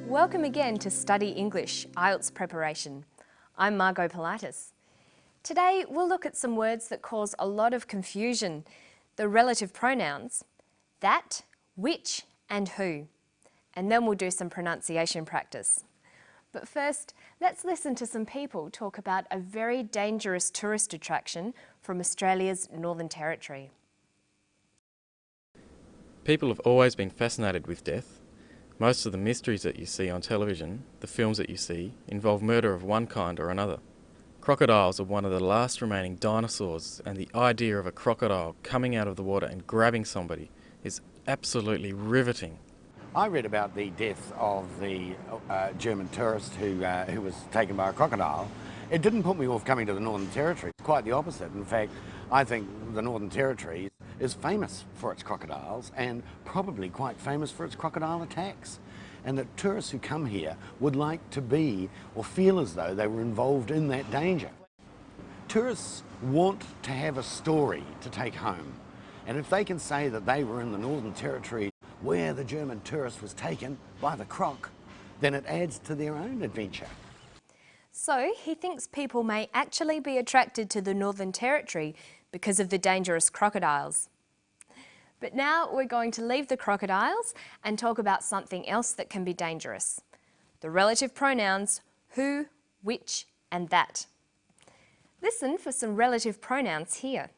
Welcome again to Study English, IELTS preparation. I'm Margot Pilatus. Today we'll look at some words that cause a lot of confusion, the relative pronouns, that, which and who. And then we'll do some pronunciation practice. But first, let's listen to some people talk about a very dangerous tourist attraction from Australia's Northern Territory. People have always been fascinated with death. Most of the mysteries that you see on television, the films that you see, involve murder of one kind or another. Crocodiles are one of the last remaining dinosaurs, and the idea of a crocodile coming out of the water and grabbing somebody is absolutely riveting. I read about the death of the German tourist who was taken by a crocodile. It didn't put me off coming to the Northern Territory. Quite the opposite. In fact, I think the Northern Territory is famous for its crocodiles and probably quite famous for its crocodile attacks. And that tourists who come here would like to be or feel as though they were involved in that danger. Tourists want to have a story to take home. And if they can say that they were in the Northern Territory where the German tourist was taken by the croc, then it adds to their own adventure. So he thinks people may actually be attracted to the Northern Territory because of the dangerous crocodiles. But now we're going to leave the crocodiles and talk about something else that can be dangerous. The relative pronouns who, which and that. Listen for some relative pronouns here.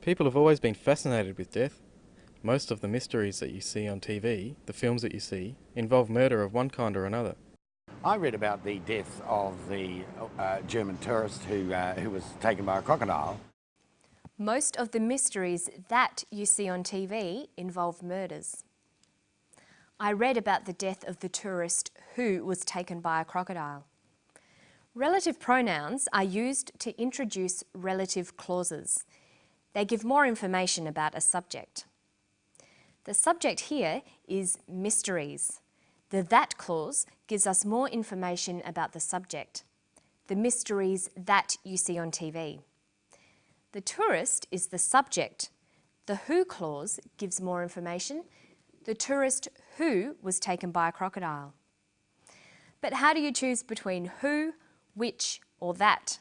People have always been fascinated with death. Most of the mysteries that you see on TV, the films that you see, involve murder of one kind or another. I read about the death of the German tourist who was taken by a crocodile. Most of the mysteries that you see on TV involve murders. I read about the death of the tourist who was taken by a crocodile. Relative pronouns are used to introduce relative clauses. They give more information about a subject. The subject here is mysteries. The that clause gives us more information about the subject. The mysteries that you see on TV. The tourist is the subject. The who clause gives more information. The tourist who was taken by a crocodile. But how do you choose between who, which or that?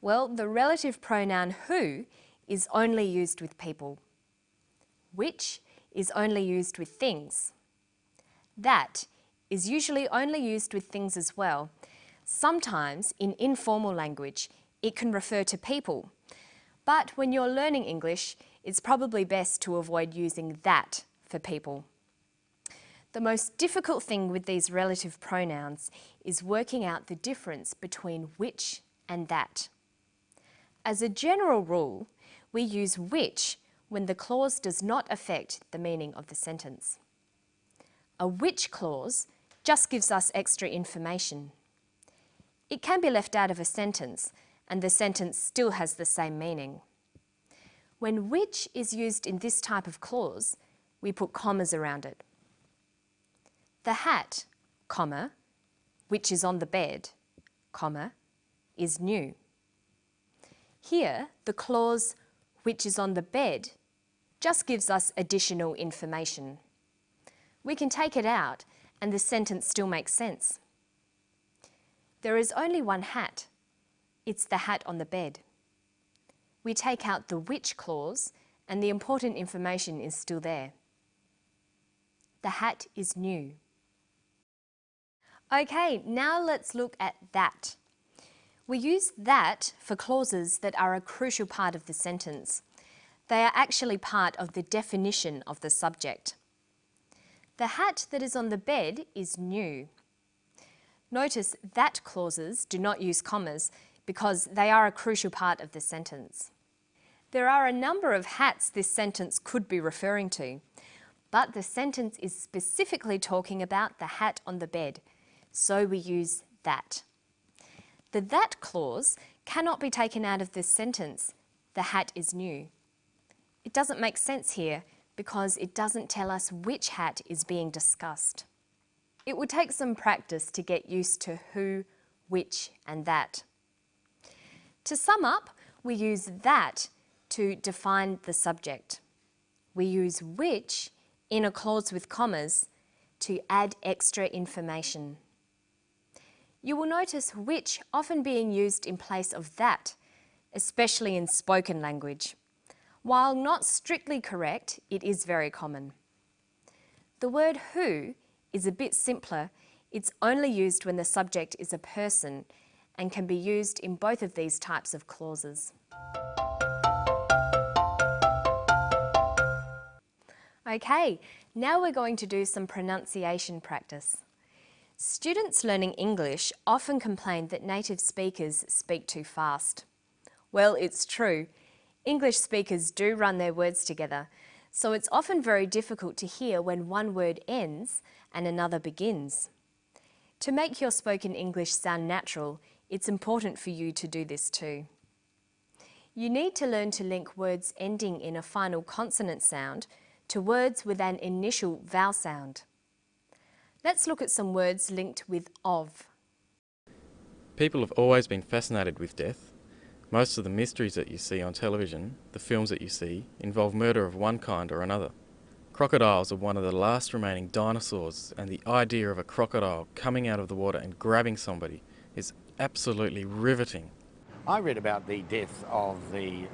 Well, the relative pronoun who is only used with people. Which is only used with things. That is usually only used with things as well. Sometimes, in informal language, it can refer to people. But when you're learning English, it's probably best to avoid using that for people. The most difficult thing with these relative pronouns is working out the difference between which and that. As a general rule, we use which when the clause does not affect the meaning of the sentence. A which clause just gives us extra information. It can be left out of a sentence and the sentence still has the same meaning. When which is used in this type of clause, we put commas around it. The hat, comma, which is on the bed, comma, is new. Here, the clause which is on the bed just gives us additional information. We can take it out and the sentence still makes sense. There is only one hat. It's the hat on the bed. We take out the which clause and the important information is still there. The hat is new. Okay, now let's look at that. We use that for clauses that are a crucial part of the sentence. They are actually part of the definition of the subject. The hat that is on the bed is new. Notice that clauses do not use commas because they are a crucial part of the sentence. There are a number of hats this sentence could be referring to, but the sentence is specifically talking about the hat on the bed, so we use that. The that clause cannot be taken out of this sentence. The hat is new. It doesn't make sense here because it doesn't tell us which hat is being discussed. It would take some practice to get used to who, which and that. To sum up, we use that to define the subject. We use which in a clause with commas to add extra information. You will notice which often being used in place of that, especially in spoken language. While not strictly correct, it is very common. The word who is a bit simpler. It's only used when the subject is a person and can be used in both of these types of clauses. Okay, now we're going to do some pronunciation practice. Students learning English often complain that native speakers speak too fast. Well, it's true. English speakers do run their words together, so it's often very difficult to hear when one word ends and another begins. To make your spoken English sound natural, it's important for you to do this too. You need to learn to link words ending in a final consonant sound to words with an initial vowel sound. Let's look at some words linked with of. People have always been fascinated with death. Most of the mysteries that you see on television, the films that you see, involve murder of one kind or another. Crocodiles are one of the last remaining dinosaurs, and the idea of a crocodile coming out of the water and grabbing somebody is absolutely riveting. I read about the death of the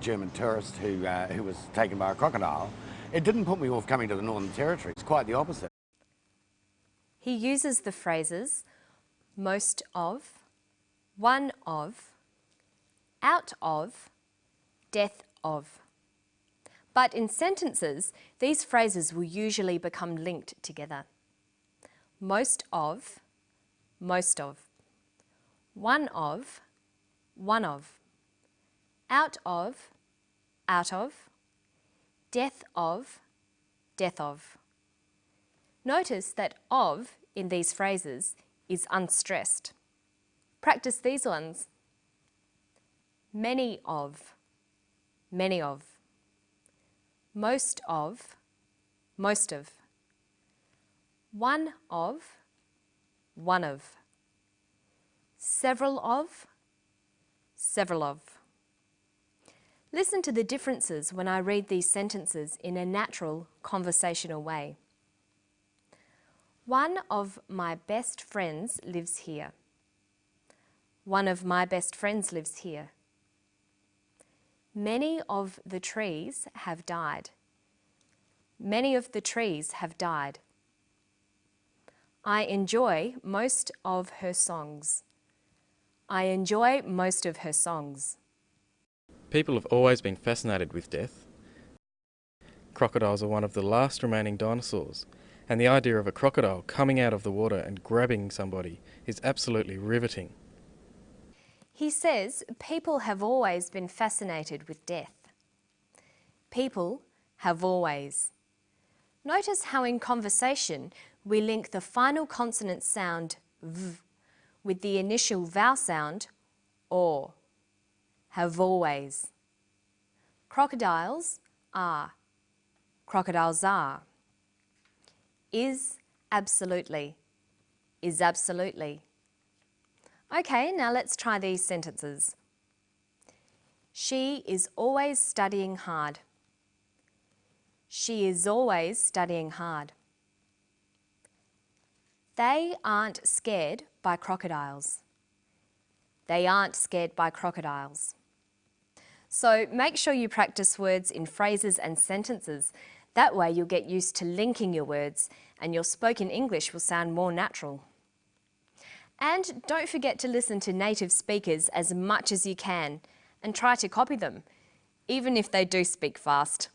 German tourist who was taken by a crocodile. It didn't put me off coming to the Northern Territory. It's quite the opposite. He uses the phrases most of, one of, out of, death of. But in sentences, these phrases will usually become linked together. Most of, most of. One of, one of. Out of, out of. Death of, death of. Notice that of in these phrases is unstressed. Practice these ones. Many of, many of. Most of, most of. One of, one of. Several of, several of. Listen to the differences when I read these sentences in a natural, conversational way. One of my best friends lives here. One of my best friends lives here. Many of the trees have died. Many of the trees have died. I enjoy most of her songs. I enjoy most of her songs. People have always been fascinated with death. Crocodiles are one of the last remaining dinosaurs, and the idea of a crocodile coming out of the water and grabbing somebody is absolutely riveting. He says people have always been fascinated with death. People have always. Notice how in conversation we link the final consonant sound v with the initial vowel sound or. Have always. Crocodiles are. Crocodiles are. Is absolutely. Is absolutely. Okay, now let's try these sentences. She is always studying hard. She is always studying hard. They aren't scared by crocodiles. They aren't scared by crocodiles. So make sure you practice words in phrases and sentences. That way you'll get used to linking your words and your spoken English will sound more natural. And don't forget to listen to native speakers as much as you can and try to copy them, even if they do speak fast.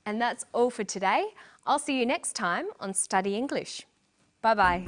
And that's all for today. I'll see you next time on Study English. Bye-bye.